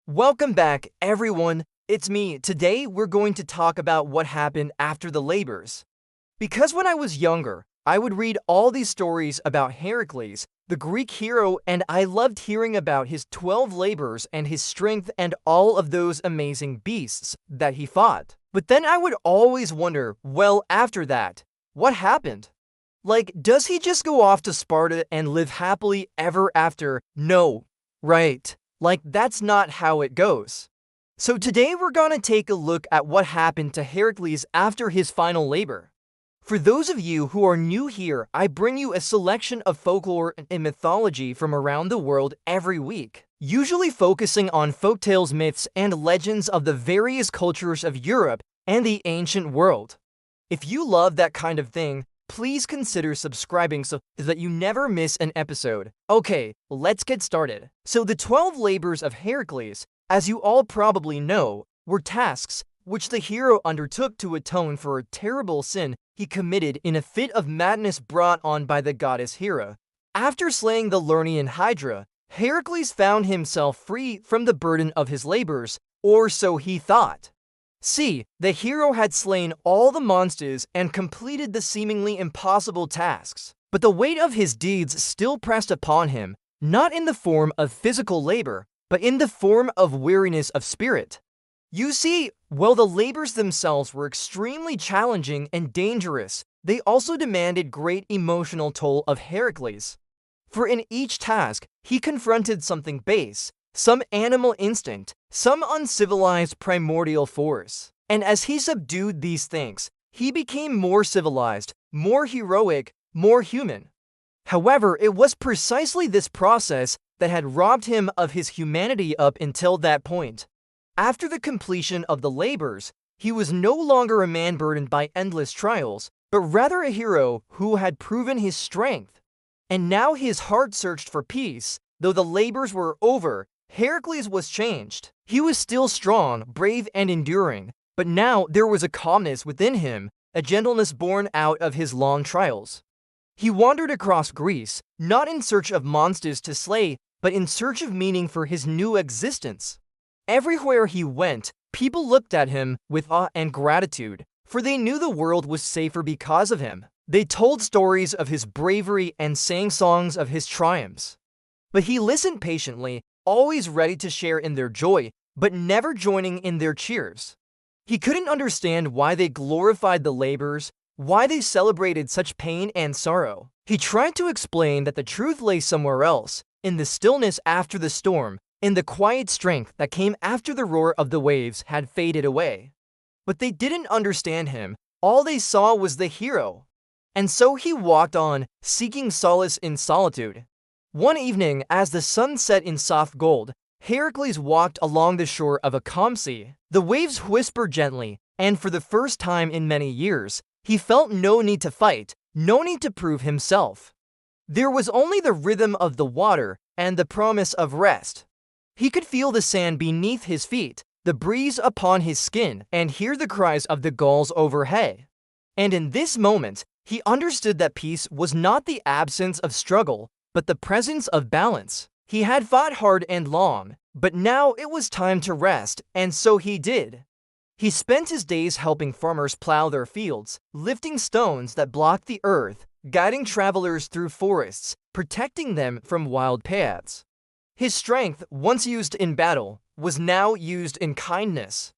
Welcome back, everyone. It's me. Today, we're going to talk about what happened after the labors. Because when I was younger, I would read all these stories about Hercules, the Greek hero, and I loved hearing about his 12 labors and his strength and all of those amazing beasts that he fought. But then I would always wonder, well, after that, what happened? Like, does he just go off to Sparta and live happily ever after? No, right. Like, that's not how it goes. So today we're gonna take a look at what happened to Hercules after his final labor. For those of you who are new here, I bring you a selection of folklore and mythology from around the world every week, usually focusing on folktales, myths, and legends of the various cultures of Europe and the ancient world. If you love that kind of thing, please consider subscribing so that you never miss an episode. Okay, let's get started. So the 12 labors of Hercules, as you all probably know, were tasks which the hero undertook to atone for a terrible sin he committed in a fit of madness brought on by the goddess Hera. After slaying the Lernaean Hydra, Hercules found himself free from the burden of his labors, or so he thought. See, the hero had slain all the monsters and completed the seemingly impossible tasks. But the weight of his deeds still pressed upon him, not in the form of physical labor, but in the form of weariness of spirit. You see, while the labors themselves were extremely challenging and dangerous, they also demanded great emotional toll of Hercules. For in each task, he confronted something base, some animal instinct, some uncivilized primordial force. And as he subdued these things, he became more civilized, more heroic, more human. However, it was precisely this process that had robbed him of his humanity up until that point. After the completion of the labors, he was no longer a man burdened by endless trials, but rather a hero who had proven his strength. And now his heart searched for peace. Though the labors were over, Hercules was changed. He was still strong, brave, and enduring, but now there was a calmness within him, a gentleness born out of his long trials. He wandered across Greece, not in search of monsters to slay, but in search of meaning for his new existence. Everywhere he went, people looked at him with awe and gratitude, for they knew the world was safer because of him. They told stories of his bravery and sang songs of his triumphs. But he listened patiently, always ready to share in their joy, but never joining in their cheers. He couldn't understand why they glorified the labors, why they celebrated such pain and sorrow. He tried to explain that the truth lay somewhere else, in the stillness after the storm, in the quiet strength that came after the roar of the waves had faded away. But they didn't understand him. All they saw was the hero. And so he walked on, seeking solace in solitude. One evening, as the sun set in soft gold, Hercules walked along the shore of a calm sea. The waves whispered gently, and for the first time in many years, he felt no need to fight, no need to prove himself. There was only the rhythm of the water and the promise of rest. He could feel the sand beneath his feet, the breeze upon his skin, and hear the cries of the gulls overhead. And in this moment, he understood that peace was not the absence of struggle, but the presence of balance. He had fought hard and long, but now it was time to rest, and so he did. He spent his days helping farmers plow their fields, lifting stones that blocked the earth, guiding travelers through forests, protecting them from wild paths. His strength, once used in battle, was now used in kindness.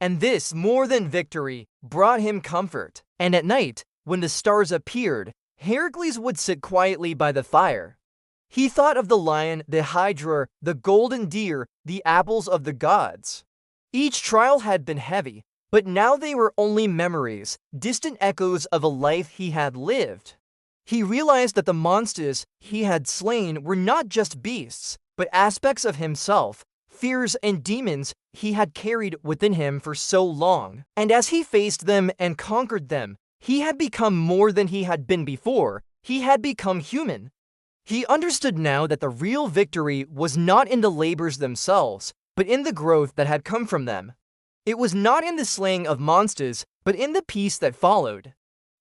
And this, more than victory, brought him comfort. And at night, when the stars appeared, Hercules would sit quietly by the fire. He thought of the lion, the hydra, the golden deer, the apples of the gods. Each trial had been heavy, but now they were only memories, distant echoes of a life he had lived. He realized that the monsters he had slain were not just beasts, but aspects of himself, fears and demons he had carried within him for so long. And as he faced them and conquered them, he had become more than he had been before. He had become human. He understood now that the real victory was not in the labors themselves, but in the growth that had come from them. It was not in the slaying of monsters, but in the peace that followed.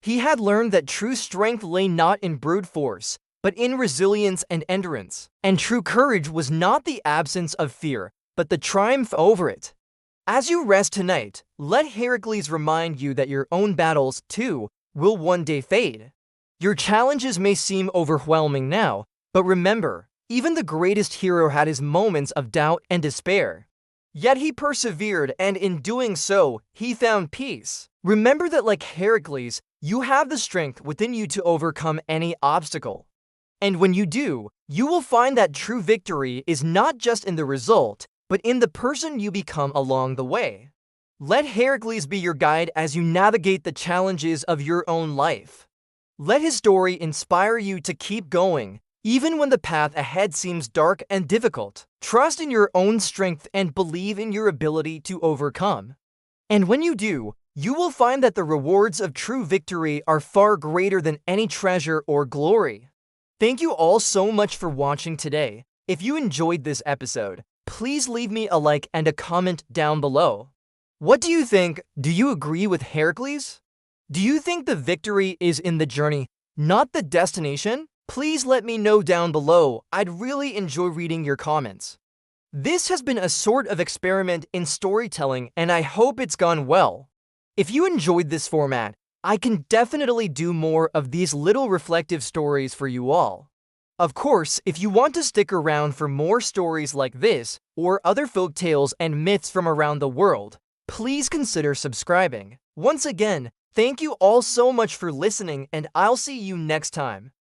He had learned that true strength lay not in brute force, but in resilience and endurance. And true courage was not the absence of fear, but the triumph over it. As you rest tonight, let Hercules remind you that your own battles, too, will one day fade. Your challenges may seem overwhelming now, but remember, even the greatest hero had his moments of doubt and despair. Yet he persevered, and in doing so, he found peace. Remember that, like Hercules, you have the strength within you to overcome any obstacle. And when you do, you will find that true victory is not just in the result, but in the person you become along the way. Let Hercules be your guide as you navigate the challenges of your own life. Let his story inspire you to keep going, even when the path ahead seems dark and difficult. Trust in your own strength and believe in your ability to overcome. And when you do, you will find that the rewards of true victory are far greater than any treasure or glory. Thank you all so much for watching today. If you enjoyed this episode, please leave me a like and a comment down below. What do you think? Do you agree with Hercules? Do you think the victory is in the journey, not the destination? Please let me know down below. I'd really enjoy reading your comments. This has been a sort of experiment in storytelling, and I hope it's gone well. If you enjoyed this format, I can definitely do more of these little reflective stories for you all. Of course, if you want to stick around for more stories like this, or other folk tales and myths from around the world, please consider subscribing. Once again, thank you all so much for listening, and I'll see you next time.